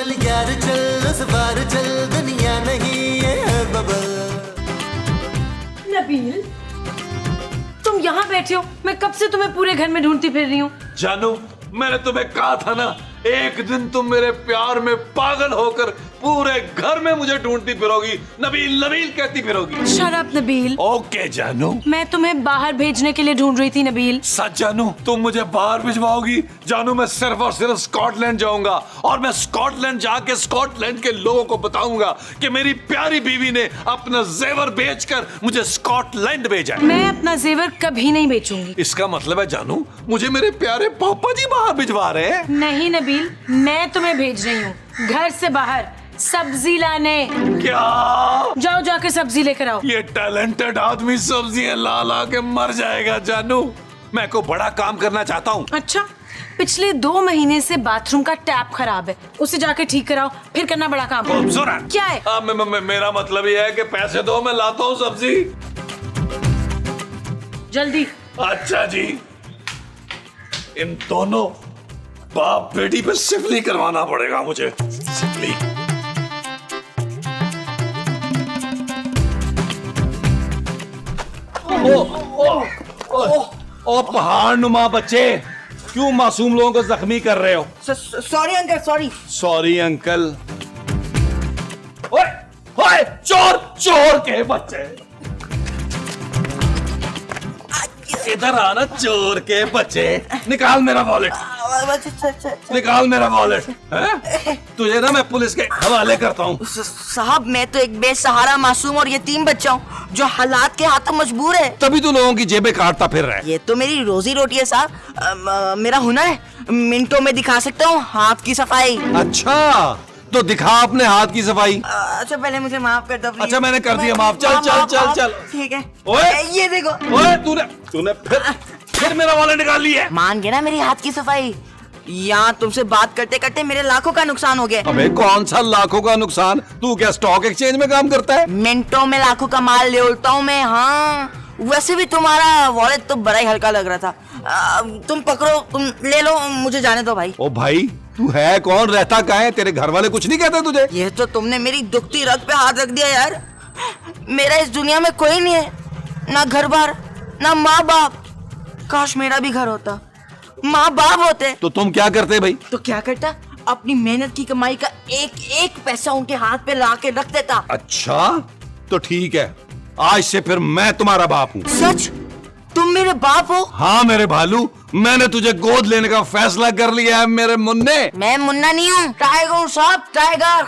चल यार चल, उस बार चल, दुनिया नहीं है बबल। नबील, तुम यहाँ बैठे हो, मैं कब से तुम्हें पूरे घर में ढूंढती फिर रही हूँ। जानू, मैंने तुम्हें कहा था ना, एक दिन तुम मेरे प्यार में पागल होकर पूरे घर में मुझे ढूंढती फिरोगी, नबील नबील कहती फिरोगी। Shut up Nabeel. ओके जानू। मैं तुम्हें बाहर भेजने के लिए ढूंढ रही थी नबील। सच जानू, तुम मुझे बाहर भिजवाओगी? जानू, मैं सिर्फ और सिर्फ स्कॉटलैंड जाऊंगा और मैं स्कॉटलैंड जाके स्कॉटलैंड के लोगों को बताऊंगा कि मेरी प्यारी बीवी ने अपना जेवर बेचकर मुझे स्कॉटलैंड भेजा है। मैं अपना जेवर कभी नहीं बेचूंगी। इसका मतलब है जानू, मुझे मेरे प्यारे पापा जी बाहर भिजवा रहे हैं? नहीं नबील, मैं तुम्हें भेज रही हूँ घर से बाहर सब्जी लाने। क्या? जाओ जाके सब्जी लेकर आओ। ये टैलेंटेड आदमी सब्जियां ला ला के मर जाएगा जानू। मैं को बड़ा काम करना चाहता हूँ। अच्छा, पिछले 2 महीने से बाथरूम का टैप खराब है, उसे जाके ठीक कराओ, फिर करना बड़ा काम। खूबसूरत। क्या है? मेरा मतलब ये है कि पैसे दो, मैं लाता हूँ सब्जी। जल्दी। अच्छा जी, इन दोनों बाप बेटी पे सिफली करवाना पड़ेगा मुझे। सिफली। ओ पहाड़ नुमा बच्चे, क्यों मासूम लोगों को जख्मी कर रहे हो? Sorry uncle, sorry. Sorry uncle. ओए ओए, चोर चोर के बच्चे, इधर आना चोर के बच्चे। निकाल मेरा वॉलेट, निकाल मेरा वॉलेट। तुझे ना मैं पुलिस के हवाले करता हूँ। साहब, मैं तो एक बेसहारा मासूम और यतीम बच्चा हूँ जो हालात के हाथों मजबूर है। तभी तो लोगों की जेबें काटता फिर रहा है। ये तो मेरी रोजी रोटी है साहब, मेरा हुनर है, मिनटों में दिखा सकता हूँ हाथ की सफाई। अच्छा, तो दिखा अपने हाथ की सफाई। अच्छा, पहले मुझे माफ कर दो प्लीज। अच्छा, मैंने कर दिया माफ। चल चल चल चल। ठीक है। ओए, ये देखो। ओए, तूने फिर मेरा वॉलेट निकाल लिया। मान गया ना मेरी हाथ की सफाई। यहाँ तुमसे बात करते करते मेरे लाखों का नुकसान हो गया। अबे कौन सा लाखों का नुकसान? तू क्या स्टॉक एक्सचेंज में काम करता है? मिनटों में लाखों का माल ले उड़ता हूँ मैं। हाँ, वैसे भी तुम्हारा वॉलेट तो बड़ा ही हल्का लग रहा था। तुम पकड़ो, तुम ले लो, मुझे जाने दो भाई। ओ भाई, तू है कौन, रहता कहाँ है? तेरे घर वाले कुछ नहीं कहते तुझे? ये तो तुमने मेरी दुखती रग पे हाथ रख दिया यार। मेरा इस दुनिया में कोई नहीं है, ना घर बार, ना माँ बाप। काश मेरा भी घर होता, माँ बाप होते। तो तुम क्या करते भाई? तो क्या करता, अपनी मेहनत की कमाई का एक एक पैसा उनके हाथ पे ला के रख देता। अच्छा, तो ठीक है, आज से फिर मैं तुम्हारा बाप हूँ। सच? तुम मेरे बाप हो? हाँ मेरे भालू, मैंने तुझे गोद लेने का फैसला कर लिया है मेरे मुन्ने। मैं मुन्ना नहीं हूँ, टाइगर हूँ साहब, टाइगर।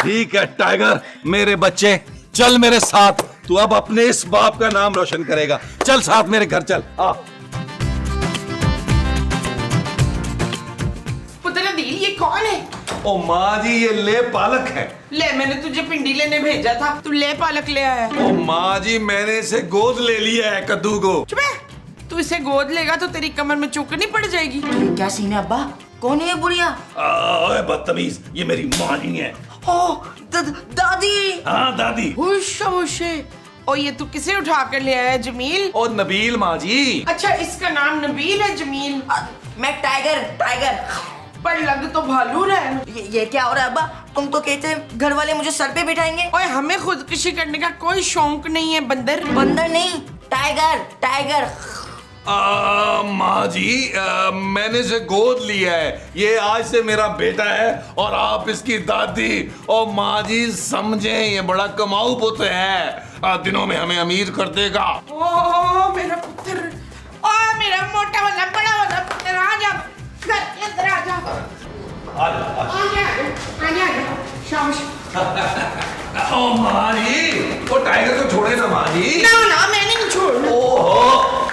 ठीक है टाइगर, मेरे बच्चे चल मेरे साथ। तू अब अपने इस बाप का नाम रोशन करेगा। चल साथ मेरे घर चल। आ ये कौन है? ओ माँ जी, ये ले पालक है। ले, मैंने तुझे पिंडी लेने भेजा था, तू ले पालक ले आया। ओ माँ जी, मैंने इसे गोद ले लिया है कद्दू को। चुप है, तू इसे गोद लेगा तो तेरी कमर में चूकनी पड़ जाएगी। क्या सीन है अब्बा? कौन है ये बुढ़िया? ओए बदतमीज, ये मेरी माँ ही है। ओ, दादी। हाँ दादी। और ये तू किसे उठा कर ले आया जमील? ओ नबील माँ जी। अच्छा, इसका नाम नबील है जमील? मैं टाइगर, टाइगर। पर लग तो भालू रहा है। ये क्या हो रहा है अब्बा? तुम तो कहते हैं घर वाले मुझे सर पे बिठाएंगे। ओए, हमें खुदकुशी करने का कोई शौक नहीं है बंदर। बंदर नहीं, टाइगर, टाइगर। माँ जी, मैंने इसे गोद लिया है, ये आज से मेरा बेटा है और आप इसकी दादी। और माँ जी समझे, ये बड़ा कमाऊ पुत्र है, दिनों में हमें अमीर कर देगा। ओ मेरा पुत्र, ओ मेरा मोटा वाला बड़ा वाला पुत्र, आजा घर के अंदर आजा। आजा शाबाश। ओ माँ जी, वो टाइगर को छोड़े ना माँ जी। ना मैं नहीं छोड़ूं। ओहो,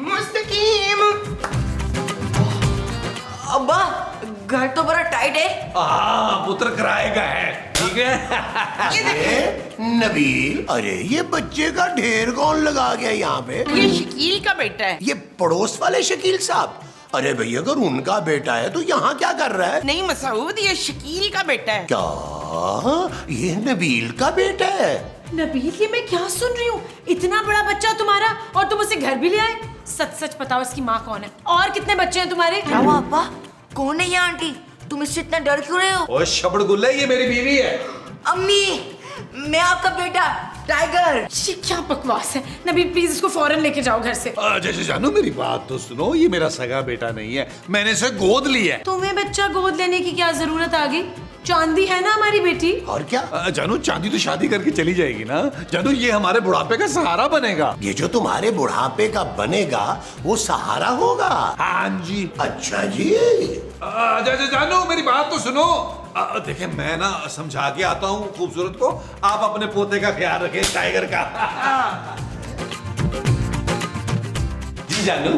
मुस्तकीम। अब्बा, घर तो बड़ा टाइट है। पुत्र किराए का है, ठीक है। ये देखो नबील, अरे ये बच्चे का ढेर कौन लगा गया यहाँ पे? ये शकील का बेटा है। ये पड़ोस वाले शकील साहब। अरे भैया, अगर उनका बेटा है तो यहाँ क्या कर रहा है? नहीं मसूद, ये शकील का बेटा है। क्या ये नबील का बेटा है? नबील, ये मैं क्या सुन रही हूँ? इतना बड़ा बच्चा तुम्हारा और तुम उसे घर भी ले आए? सच सच बताओ, इसकी माँ कौन है और कितने बच्चे हैं तुम्हारे? क्या हुआ अब्बा? कौन है ये आंटी? तुम इससे इतना डर क्यों रहे हो? ओए शबड़ गुल्ले, ये मेरी बीवी है। अम्मी, मैं आपका बेटा टाइगर। ये क्या बकवास है? नबील प्लीज इसको फौरन लेके जाओ घर से। जैसे जानू मेरी बात तो सुनो, ये मेरा सगा बेटा नहीं है, मैंने इसे गोद लिया है। तुम्हें बच्चा गोद लेने की क्या जरूरत आ गई? चांदी है ना हमारी बेटी। और क्या? जानू चांदी तो शादी करके चली जाएगी ना। जानू ये हमारे बुढ़ापे का सहारा बनेगा। ये जो तुम्हारे बुढ़ापे का बनेगा वो सहारा होगा। हाँ जी। अच्छा जी। जानू मेरी बात तो सुनो। देखे मैं ना समझा के आता हूँ खूबसूरत को, आप अपने पोते का ख्याल रखें, टाइगर का। जी जानू।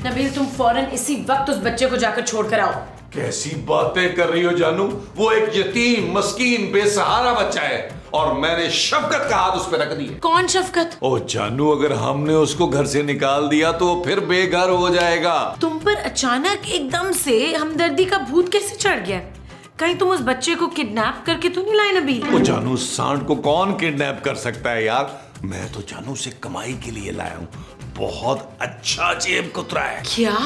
नबील तुम फौरन इसी वक्त उस बच्चे को जाकर छोड़ कर आओ। कैसी बातें कर रही हो जानू? वो एक यतीम मस्कीन बेसहारा बच्चा है और मैंने शफकत का हाथ उस पर रख दिया। कौन शफकत? ओ जानू, अगर हमने उसको घर से निकाल दिया तो फिर बेघर हो जाएगा। तुम पर अचानक एकदम से हमदर्दी का भूत कैसे चढ़ गया? कहीं तुम उस बच्चे को किडनैप करके तो नहीं लाए नबील? ओ जानू, सांड को कौन किडनैप कर सकता है यार? मैं तो जानू से कमाई के लिए लाया हूँ। बहुत अच्छा जेब कुतरा है। क्या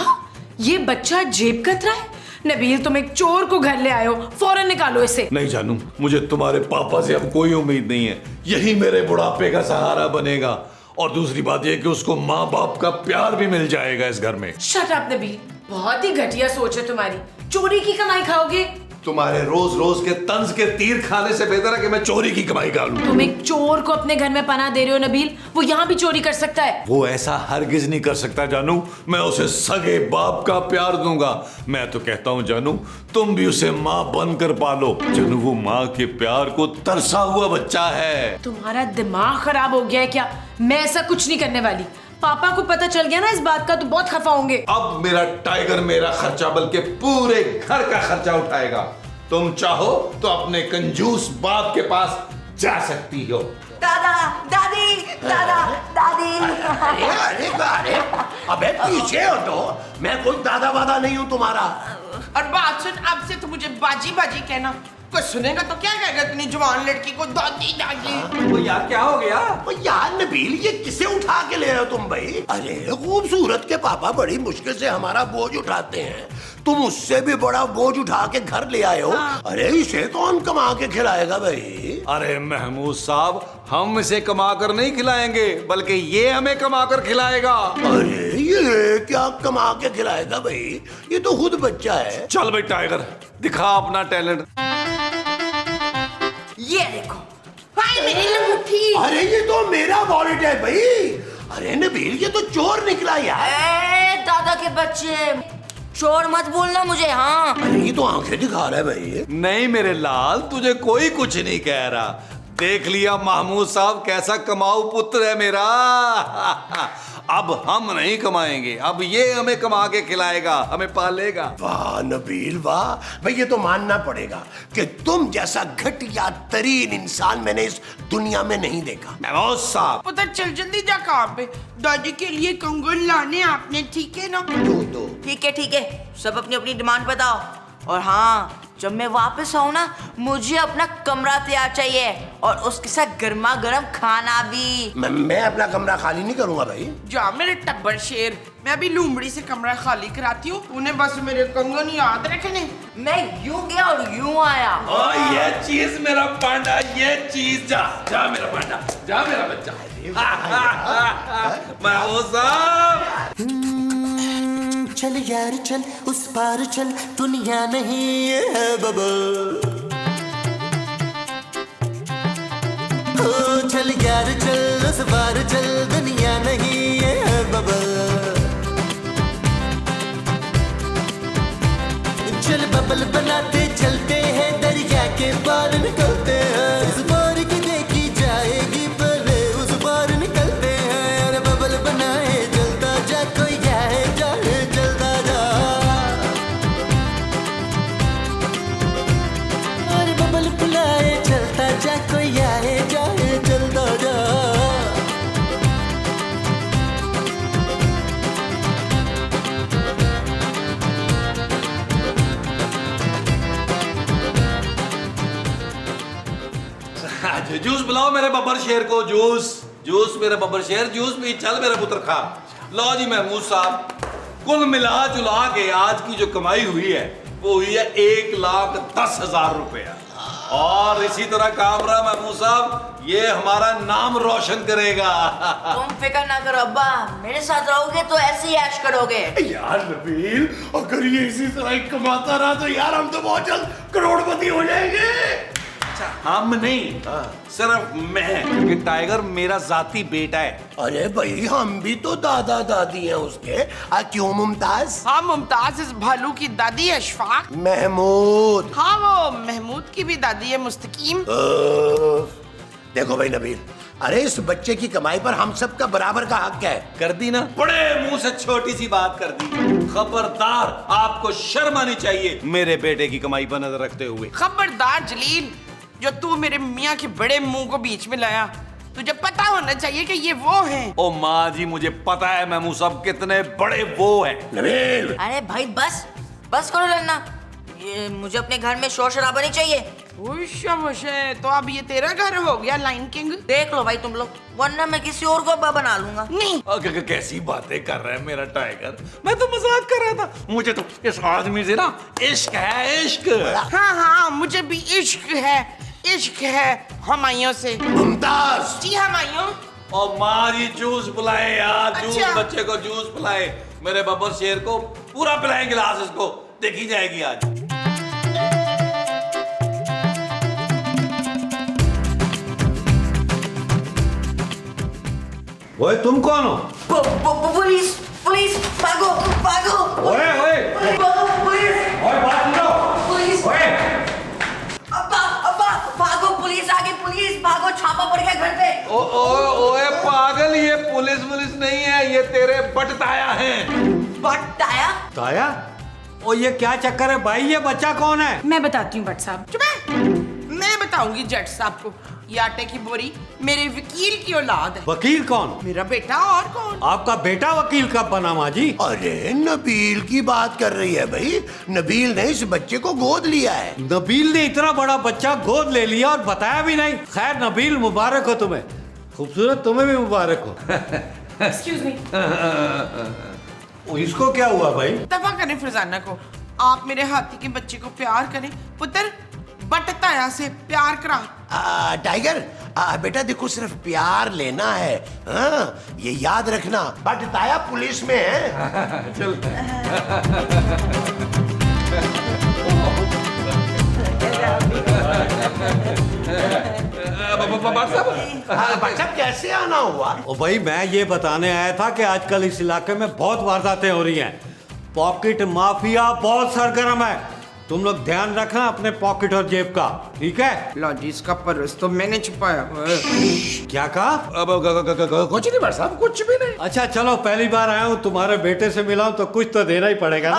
ये बच्चा जेब कतरा है? नबील तुम एक चोर को घर ले आए हो, फौरन निकालो इसे। नहीं जानू, मुझे तुम्हारे पापा से अब कोई उम्मीद नहीं है। यही मेरे बुढ़ापे का सहारा बनेगा। और दूसरी बात यह कि उसको माँ बाप का प्यार भी मिल जाएगा इस घर में। शट अप नबील, बहुत ही घटिया सोच है तुम्हारी। चोरी की कमाई खाओगे? तुम्हारे रोज रोज के तंज के तीर खाने से बेहतर है कि मैं चोरी की कमाई खा लूं। तुम एक चोर को अपने घर में पनाह दे रहे हो नबील। वो यहाँ भी चोरी कर सकता है। वो ऐसा हरगिज नहीं कर सकता जानू। मैं उसे सगे बाप का प्यार दूंगा। मैं तो कहता हूँ जानू, तुम भी उसे माँ बनकर पालो। जानू वो माँ के प्यार को तरसा हुआ बच्चा है। तुम्हारा दिमाग खराब हो गया है क्या? मैं ऐसा कुछ नहीं करने वाली। पापा को पता चल गया ना इस बात का तो बहुत खफा होंगे। अब मेरा टाइगर मेरा खर्चा बल्कि पूरे घर का खर्चा उठाएगा। तुम चाहो तो अपने कंजूस बाप के पास जा सकती हो। दादा, दादी, दादा, दादी। अरे अरे अबे पीछे हो तो, मैं कोई दादा वादा नहीं हूँ तुम्हारा। और बात सुन, अब से तो मुझे बाजी बाजी कहना। कोई सुनेगा तो क्या कहेगा इतनी जवान लड़की को दादी दादी। वो यार क्या हो गया? ओ यार नबील, ये किसे उठा के ले रहे हो तुम भाई? अरे खूबसूरत के पापा बड़ी मुश्किल से हमारा बोझ उठाते हैं, तुम उससे भी बड़ा बोझ उठा के घर ले आए हो। अरे इसे कौन कमा के खिलाएगा भाई? अरे महमूद साहब, हम इसे कमा कर नहीं खिलाएंगे बल्कि ये हमें कमा कर खिलाएगा। अरे ये क्या कमा के खिलाएगा भाई? ये तो खुद बच्चा है। चल भाई टाइगर, दिखा अपना टैलेंट। ये देखो। हाय मेरी लंगूठी। अरे ये तो मेरा वॉलेट है भाई। अरे नबील, ये तो चोर निकला यार। ए, दादा के बच्चे, चोर मत बोलना मुझे। हाँ, अरे ये तो आंखें दिखा रहा है भाई। नहीं मेरे लाल, तुझे कोई कुछ नहीं कह रहा। देख लिया महमूद साहब कैसा कमाऊ पुत्र है मेरा। अब हम नहीं कमाएंगे, अब ये हमें कमा के खिलाएगा, हमें पालेगा। वाह नबील वाह, भाई ये तो मानना पड़ेगा कि तुम जैसा घटिया तरीन इंसान मैंने इस दुनिया में नहीं देखा। महमूद साहब, पता चल जल्दी जा कहाँ पे। दादी के लिए कंगन लाने आपने, ठीक है ना? दो ठीक है ठीक है, सब अपनी अपनी डिमांड बताओ। और हाँ, जब मैं वापस आऊँ ना, मुझे अपना कमरा तैयार चाहिए और उसके साथ गर्मा गर्म खाना भी। मैं अपना कमरा खाली नहीं करूंगा भाई। जा मेरे टब्बर शेर, मैं अभी लूमड़ी से कमरा खाली कराती हूँ। उन्हें बस मेरे कंगन याद रखने। मैं यूं गया और यूं आया। ओ ये चीज मेरा पांडा, ये चीज जा जा मेरा पांडा, जा मेरा बच्चा। महमूद साहब, चल यार चल उस पार चल, दुनिया नहीं ये है बबल। ओ चल यार चल उस पार चल, दुनिया नहीं ये है बबल। चल बबल बनाते चलते हैं, दरिया के पार निकलते हैं। इस पार की देखी जाएगी पहले उस पार निकलते हैं। अरे बबल बनाए चलता जा, कोई जाए जाए चलता जा। अरे बबल बुलाए चलता जा, कोई आए जाए चलता जा। जूस बुलाओ मेरे बब्बर शेर को। जूस जूस मेरे बब्बर शेर, जूस पी, चल मेरा पुत्र खा। लो जी महमूद साहब, कुल मिला जुला के आज की जो कमाई हुई है वो हुई है 1,10,000 रुपया। और इसी तरह काम रहा महमूद साहब, ये हमारा नाम रोशन करेगा। तुम फिक्र ना करो अब्बा, मेरे साथ रहोगे तो ऐसे ही ऐश करोगे। यार नबील, अगर ये इसी तरह ही कमाता रहा तो यार हम तो बहुत जल्द करोड़पति हो जाएंगे। हम नहीं, सिर्फ मैं, क्योंकि टाइगर मेरा जाती बेटा है। अरे भाई हम भी तो दादा दादी हैं उसके। क्यों मुमताज? हाँ, मुमताज इस भालू की दादी है अशफाक। महमूद। हाँ, वो महमूद की भी दादी है मुस्तकीम। देखो भाई नबील, अरे इस बच्चे की कमाई पर हम सब का बराबर का हक है। कर दी ना, बड़े मुंह से छोटी सी बात कर दी। खबरदार, आपको शर्म आनी चाहिए मेरे बेटे की कमाई पर नजर रखते हुए। खबरदार जलील, जो तू मेरे मियाँ के बड़े मुंह को बीच में लाया, तुझे पता होना चाहिए कि ये वो हैं। ओ माँ जी, मुझे पता है महमूद साहब कितने बड़े वो हैं। नबील, अरे भाई बस बस करो लड़ना, ये मुझे अपने घर में शोर शराबा नहीं चाहिए। तो अब ये तेरा घर हो गया लाइन किंग। देख लो भाई तुम लोग, वरना मैं किसी और को अब्बा बना लूंगा। नहीं, कैसी बातें कर रहा है मेरा टाइगर, मैं तो मजाक कर रहा था। मुझे तो इस आदमी से ना इश्क है, इश्क। हाँ हाँ, मुझे भी इश्क है, इश्क है हमायों से। मुमताज। जी हमायों। और माँ जी जूस पिलाए यार, जूस, अच्छा। बच्चे को जूस पिलाए। मेरे बब्बर शेर को पूरा पिलाए गिलास, इसको देखी जाएगी आज। ओए तुम कौन हो? पुलिस पुलिस, भागो भागो। ओए ओए पुलिस ओए बात सुनो। पुलिस, ओए अब्बा अब्बा भागो, पुलिस आ गई, पुलिस भागो, छापा पड़ गया घर पे। ओए पागल, ये पुलिस नहीं है, ये तेरे बटताया हैं। बताया ताया, ओ ये क्या चक्कर है भाई? ये बच्चा कौन है? मैं बताती हूँ भट्ट साहब। चुप है। मैं बताऊंगी जज साहब को, ये आटे की बोरी मेरे वकील की औलाद है। वकील कौन? मेरा बेटा, और कौन? आपका बेटा वकील कब बना माँ जी? अरे नबील की बात कर रही है भाई। नबील ने इस बच्चे को गोद लिया है। नबील ने इतना बड़ा बच्चा गोद ले लिया और बताया भी नहीं। खैर नबील, मुबारक हो तुम्हें, खूबसूरत तुम्हें भी मुबारक हो। Excuse me. इसको क्या हुआ भाई? दफा करें फरजाना को, आप मेरे हाथी के बच्चे को प्यार करें। पुत्र, बटताया से प्यार करा। टाइगर, बेटा देखो, सिर्फ प्यार लेना है, हाँ, ये याद रखना। बट ताया पुलिस में है। चल बच्चा कैसे आना हुआ? ओ भाई, मैं ये बताने आया था कि आजकल इस इलाके में बहुत वारदातें हो रही हैं। पॉकेट माफिया बहुत सरगर्म है। तुम लोग ध्यान रखना अपने पॉकेट और जेब का, ठीक है? लॉजी, इसका पर्स तो मैंने छुपाया हुआ है। क्या कहा? कुछ नहीं भाई साहब, कुछ भी नहीं। अच्छा चलो, पहली बार आया हूँ, तुम्हारे बेटे से मिला हूँ तो कुछ तो देना ही पड़ेगा ना।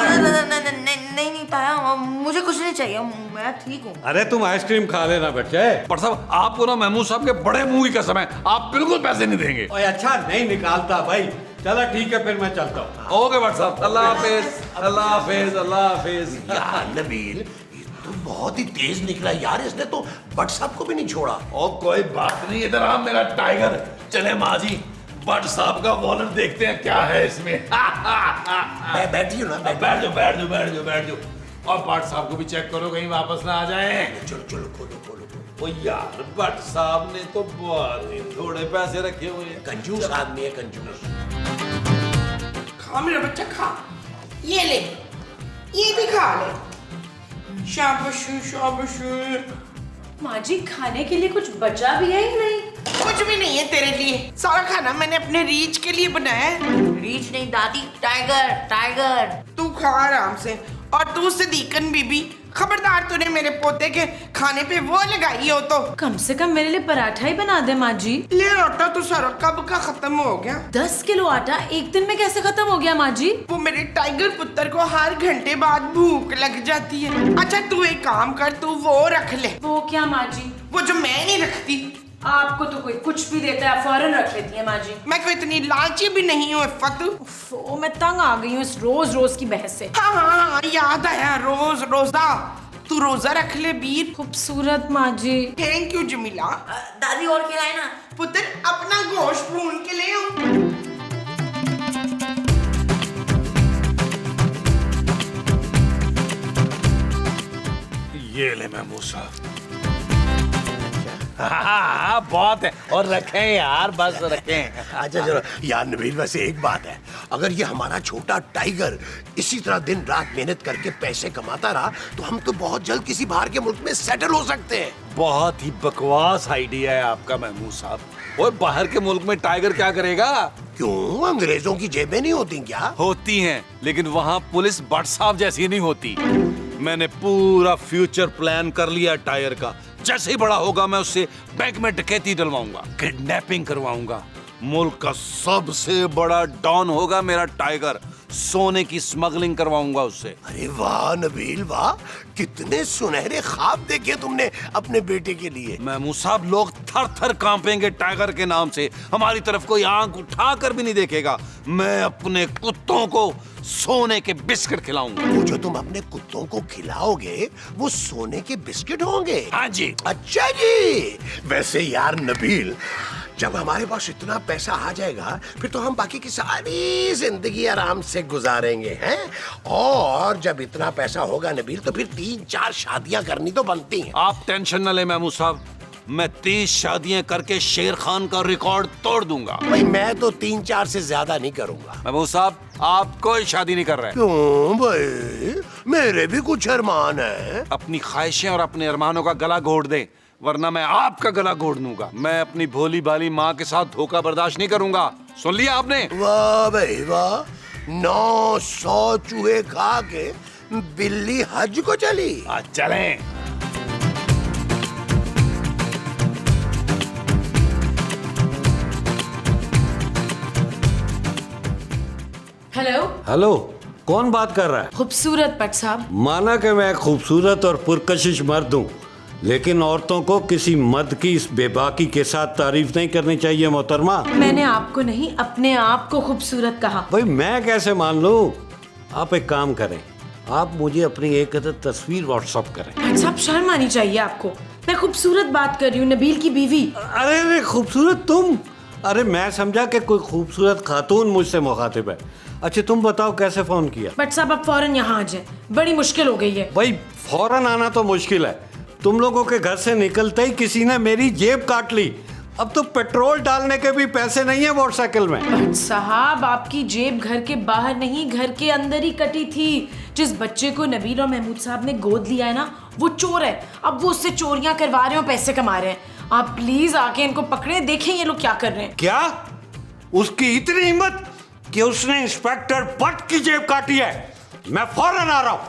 नहीं ताया, मुझे कुछ नहीं चाहिए, मैं ठीक हूँ। अरे तुम आइसक्रीम खा लेना बच्चे। पर साहब, आपको ना महमूद साहब के बड़े मुंह की कसम है, आप बिल्कुल पैसे नहीं देंगे। ओए अच्छा नहीं निकालता भाई। चलो ठीक है, फिर मैं चलता हूँ। ओके भट्ट साहब, अल्लाह हाफिज, अल्लाह हाफिज, अल्लाह हाफिज। यार नबील, ये तो बहुत ही तेज निकला यार, इसने तो बट साहब को भी नहीं छोड़ा। और कोई बात नहीं, इधर आ मेरा टाइगर। चले माँ जी, भट्ट साहब का वॉलेट देखते हैं क्या है इसमें। बैठिए ना, बैठ जाओ, बैठ जाओ, बैठ जाओ, बैठ जाओ। और भट्ट साहब को भी चेक करो, कहीं वापस ना आ जाए। चलो चलो, खोलो खोलो। ओ यार, भट्ट साहब ने तो बहुत ही थोड़े पैसे रखे हुए हैं। कंजूस आदमी है, कंजूस। खा मेरा बच्चा, खा। ये ले, ये भी खा ले। शाबाश शाबाश। माँ जी, खाने के लिए कुछ बचा भी है या नहीं? कुछ भी नहीं है तेरे लिए, सारा खाना मैंने अपने रीच के लिए बनाया है। रीच नहीं दादी, टाइगर टाइगर। तू खा आराम से। और तू सदीकन बीबी, खबरदार तूने मेरे पोते के खाने पे वो लगाई हो तो। कम से कम मेरे लिए पराठा ही बना दे माँ जी। ले आटा तो सारा कब का खत्म हो गया। 10 किलो आटा एक दिन में कैसे खत्म हो गया माँ जी? वो मेरे टाइगर पुत्र को हर घंटे बाद भूख लग जाती है। अच्छा तू एक काम कर, तू वो रख ले। वो क्या माँ जी? वो जो मैं नहीं रखती। आपको तो कोई कुछ भी देता है, फौरन रख लेती है माँ जी। मैं कोई इतनी लालची भी नहीं हूँ इफ़्फ़त। ओ, मैं तंग आ गई हूँ इस रोज रोज की बहस से। हाँ हाँ, याद आया, रोज रोजा। तू रोजा रख ले वीर। खूबसूरत माँ जी। Thank you Jamila. दादी और खिलाए ना। पुत्र, अपना गोश्त भून के ले आओ। ये ले महमूद साहब। हाँ, बहुत है। और रखें यार, बस रखें। अच्छा चलो यार नबील, वैसे एक बात है, अगर ये हमारा छोटा टाइगर इसी तरह दिन रात मेहनत करके पैसे कमाता रहा तो हम तो बहुत जल्द किसी बाहर के मुल्क में सेटल हो सकते हैं। बहुत ही बकवास आइडिया है आपका महमूद साहब। और बाहर के मुल्क में टाइगर क्या करेगा? क्यों, अंग्रेजों की जेबें नहीं होती क्या? होती हैं, लेकिन वहाँ पुलिस भट्ट साहब जैसी नहीं होती। मैंने पूरा फ्यूचर प्लान कर लिया टाइगर का। जैसे ही बड़ा होगा मैं उससे बैंक में डकैती डलवाऊंगा, किडनैपिंग करवाऊंगा। मुल्क का सबसे बड़ा डॉन होगा मेरा टाइगर। सोने की स्मगलिंग करवाऊंगा उससे। अरे वाह नबील वाह, कितने सुनहरे ख्वाब देखे तुमने अपने बेटे के लिए। महमूद साहब, लोग थर थर कांपेंगे टाइगर के नाम से। हमारी तरफ कोई आंख उठाकर भी नहीं देखेगा। मैं अपने कुत्तों को सोने के बिस्किट खिलाऊंगा। वो जो तुम अपने कुत्तों को खिलाओगे वो सोने के बिस्किट होंगे? हाँ जी। अच्छा जी। वैसे यार नबील, जब हमारे पास इतना पैसा आ जाएगा फिर तो हम बाकी की सारी जिंदगी आराम से गुजारेंगे हैं। और जब इतना पैसा होगा नबील तो फिर 3-4 शादियां करनी तो बनती हैं। आप टेंशन न ले महमूद साहब, मैं 30 शादियां करके शेर खान का रिकॉर्ड तोड़ दूंगा। भाई मैं तो 3-4 से ज्यादा नहीं करूंगा। महमूद साहब, आप कोई शादी नहीं कर रहे। क्यों भाई, मेरे भी कुछ अरमान है। अपनी ख्वाहिशें और अपने अरमानों का गला घोट दें, वरना मैं आपका गला घोट दूंगा। मैं अपनी भोली भाली माँ के साथ धोखा बर्दाश्त नहीं करूंगा। सुन लिया आपने? वाह भाई वाह, 900 चूहे खा के बिल्ली हज को चली। चलें। हेलो। हेलो, कौन बात कर रहा है? खूबसूरत भट्ट साहब। माना कि मैं खूबसूरत और पुरकशिश मर्द हूँ, लेकिन औरतों को किसी मर्द की इस बेबाकी के साथ तारीफ नहीं करनी चाहिए मोहतरमा। मैंने आपको नहीं, अपने आप को खूबसूरत कहा। भाई मैं कैसे मान लूं? आप एक काम करें, आप मुझे अपनी एक तस्वीर व्हाट्सएप करें। भट्ट साहब, शर्म आनी चाहिए आपको। मैं खूबसूरत बात कर रही हूँ, नबील की बीवी। अरे अरे, खूबसूरत तुम? अरे मैं समझा कि कोई खूबसूरत खातून मुझसे मुखातिब है। अच्छा तुम बताओ कैसे फोन किया? भट्ट साहब, अब फौरन यहाँ आ जाए, बड़ी मुश्किल हो गई है। भाई फौरन आना तो मुश्किल है। तुम लोगों के घर से निकलते ही किसी ने मेरी जेब काट ली। अब तो पेट्रोल डालने के भी पैसे नहीं है मोटरसाइकिल में। भट्ट साहब, आपकी जेब घर के बाहर नहीं, घर के अंदर ही कटी थी। जिस बच्चे को नबील और महमूद साहब ने गोद लिया है ना, वो चोर है। अब वो उससे चोरियां करवा रहे हैं और पैसे कमा रहे हैं। आप प्लीज आके इनको पकड़े, देखें ये लोग क्या कर रहे हैं। क्या? उसकी इतनी हिम्मत कि उसने इंस्पेक्टर भट्ट की जेब काटी है? मैं फौरन आ रहा हूँ।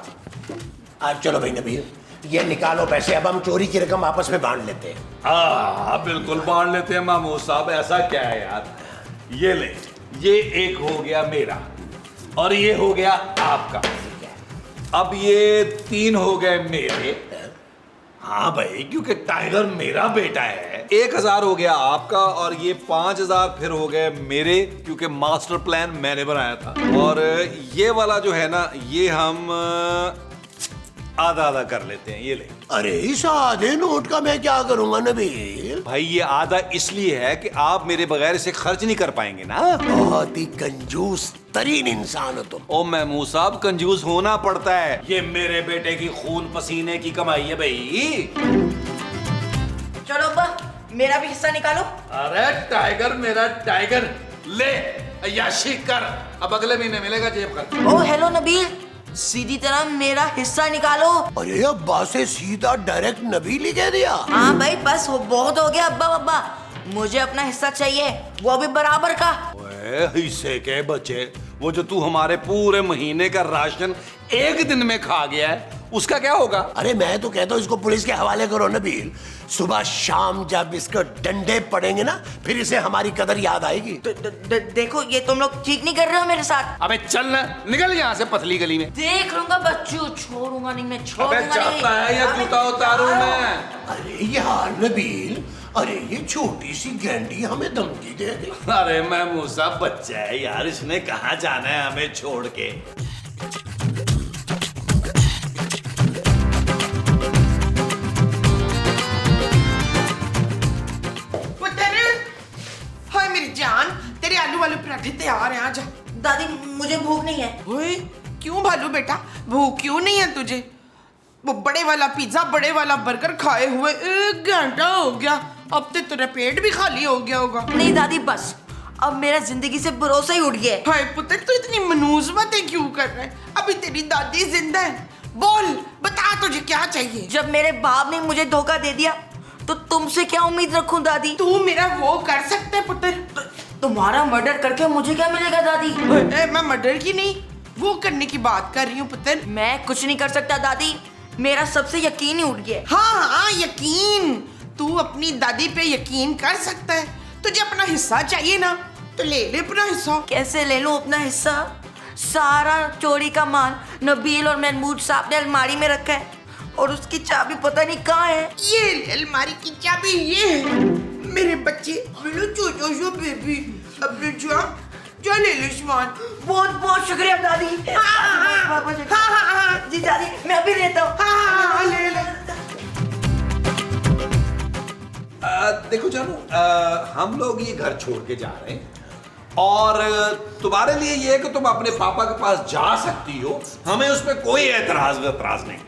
अब चलो भाई नबील, ये निकालो पैसे, अब हम चोरी की रकम आपस में बांट लेते हैं। हाँ बिल्कुल बांट लेते हैं महमूद साहब। ऐसा क्या है यार, ये ले, ये एक हो गया मेरा और ये हो गया आपका। अब ये 3 हो गए मेरे। हाँ भाई, क्योंकि टाइगर मेरा बेटा है। 1000 हो गया आपका और ये 5000 फिर हो गए मेरे, क्योंकि मास्टर प्लान मैंने बनाया था। और ये वाला जो है ना, ये हम आधा आधा कर लेते हैं। ये ले। अरे इस आधे नोट का मैं क्या करूंगा नबील? भाई ये आधा इसलिए है कि आप मेरे बगैर इसे खर्च नहीं कर पाएंगे ना। बहुत ही कंजूस तरीन इंसान हो तुम। ओ महमूद साहब, कंजूस होना पड़ता है। ये मेरे बेटे की खून पसीने की कमाई है भाई। चलो अब्बा, मेरा भी हिस्सा निकालो। अरे टाइगर मेरा टाइगर, ले अय्याशी कर। अब अगले महीने मिलेगा जेब खर्च। ओ हेलो नबील, सीधी तरह मेरा हिस्सा निकालो। अरे अब्बा से सीधा डायरेक्ट नबील ही कह दिया। हाँ भाई बस, वो बहुत हो गया अब्बा बब्बा। मुझे अपना हिस्सा चाहिए, वो भी बराबर का। ओए हिस्से के बच्चे, वो जो तू हमारे पूरे महीने का राशन एक दिन में खा गया है, उसका क्या होगा? अरे मैं तो कहता हूँ इसको पुलिस के हवाले करो नबील। सुबह शाम जब इसको डंडे पड़ेंगे ना, फिर इसे हमारी कदर याद आएगी। देखो ये तुम लोग ठीक नहीं कर रहे हो मेरे साथ। अबे चल ना, निकल यहाँ से पतली गली में। देख लूंगा बच्चू, छोड़ूंगा नहीं मैं, अबे छोड़ूंगा नहीं। चाहता है या जूता उतारूं मैं? अरे यार नबील, अरे ये छोटी सी गेंडी हमें धमकी दे दे। अरे महमूद साहब बच्चा है यार, इसने कहाँ जाना है हमें छोड़ के। हाय मेरी जान, तेरे आलू वाले पराठे तैयार हैं, आजा। दादी मुझे भूख नहीं है। ओए क्यों भालू बेटा, भूख क्यों नहीं है तुझे? वो बड़े वाला पिज्जा, बड़े वाला बर्गर खाए हुए 1 घंटा हो गया। अब तो तेरा पेट भी खाली हो गया होगा। नहीं दादी बस, अब मेरा जिंदगी से भरोसा ही उठ गया है। हाय पुत्र, तू इतनी मनूज बातें क्यों कर रहा है? अभी तेरी दादी जिंदा है। बोल, बता तुझे क्या चाहिए? जब मेरे बाप ने मुझे धोखा दे दिया तो तुमसे क्या उम्मीद रखूं दादी? तू मेरा वो कर सकता है पुत्र? तुम्हारा मर्डर करके मुझे क्या मिलेगा दादी? मैं मर्डर की नहीं, वो करने की बात कर रही हूँ पुत्र। मैं कुछ नहीं कर सकता दादी, मेरा सबसे यकीन ही उठ गया। हाँ, यकीन। तू अपनी दादी पे यकीन कर सकता है। तुझे अपना हिस्सा चाहिए ना, तो ले ले अपना हिस्सा। कैसे ले लूं अपना हिस्सा? सारा चोरी का माल नबील और महमूद साहब ने अलमारी में रखा है और उसकी चाबी पता नहीं कहाँ है। ये ले अलमारी की चाबी, ये है। मेरे बच्चे, मेरा छोटा सा बेबी, अपने जा ले ले सामान। बहुत बहुत शुक्रिया दादी। हाँ, जी दादी, मैं अभी लेता हूँ। हाँ, ले ले। देखो जानू, हम लोग ये घर छोड़ के जा रहे हैं और तुम्हारे लिए ये है कि तुम अपने पापा के पास जा सकती हो, हमें उस पर कोई एतराज नहीं है।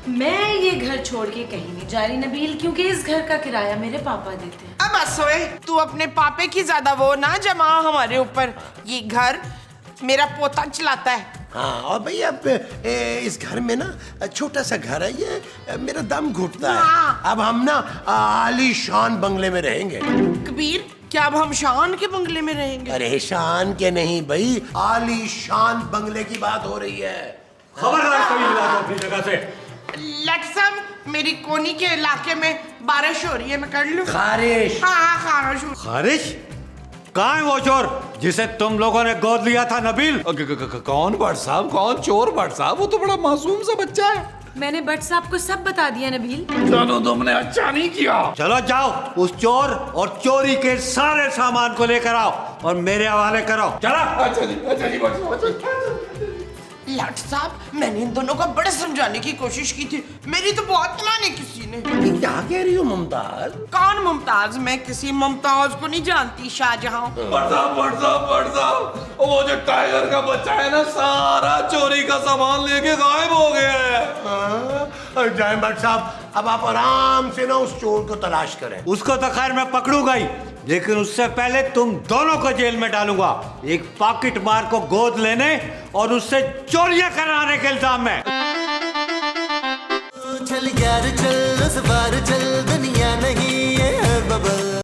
मैं ये घर छोड़ के कहीं नहीं जा रही नबील, क्योंकि इस घर का किराया मेरे पापा देते हैं। अब असोए, तू अपने पापे की ज्यादा वो ना जमा हमारे ऊपर। ये घर मेरा पोता चलाता है। हाँ, और भाई अब इस घर में ना छोटा सा घर है, ये मेरा दम घुटता है। हाँ। अब हम ना आलीशान बंगले में रहेंगे। कबीर, क्या अब हम शान के बंगले में रहेंगे? अरे शान के नहीं भाई, आलीशान बंगले की बात हो रही है। खबरदार कभी हिला दो अपनी जगह से। लट साहब, मेरी कोनी के इलाके में बारिश हो रही है, मैं कर लूं? खारिश। हाँ, खारिश। खारिश? कहाँ है वो चोर जिसे तुम लोगों ने गोद लिया था नबील? कौन भट्ट साहब, कौन चोर भट्ट साहब? वो तो बड़ा मासूम सा बच्चा है। मैंने भट्ट साहब को सब बता दिया नबील। जानू, तुमने अच्छा नहीं किया। चलो जाओ, उस चोर और चोरी के सारे सामान को लेकर आओ और मेरे हवाले करो। चला। अच्छा जी, भट्ट साहब। लट साहब, मैंने इन दोनों को बड़े समझाने की कोशिश की थी, मेरी तो बहुत माने किसी ने। ये क्या कह रही हो मुमताज? कौन मुमताज? मैं किसी मुमताज को नहीं जानती। शाहजहां। भट्ट साहब, वो जो टाइगर का बच्चा है ना, सारा चोरी का सामान लेके गायब हो गया है। जय भट्ट साहब, अब आप आराम से ना उस चोर को तलाश करें। उसको तो खैर मैं पकड़ूंगा ही, लेकिन उससे पहले तुम दोनों को जेल में डालूंगा, एक पॉकेट मार को गोद लेने और उससे चोरियां कराने के इल्जाम में। चल यार चल, उस बार चल, दुनिया नहीं है बबल।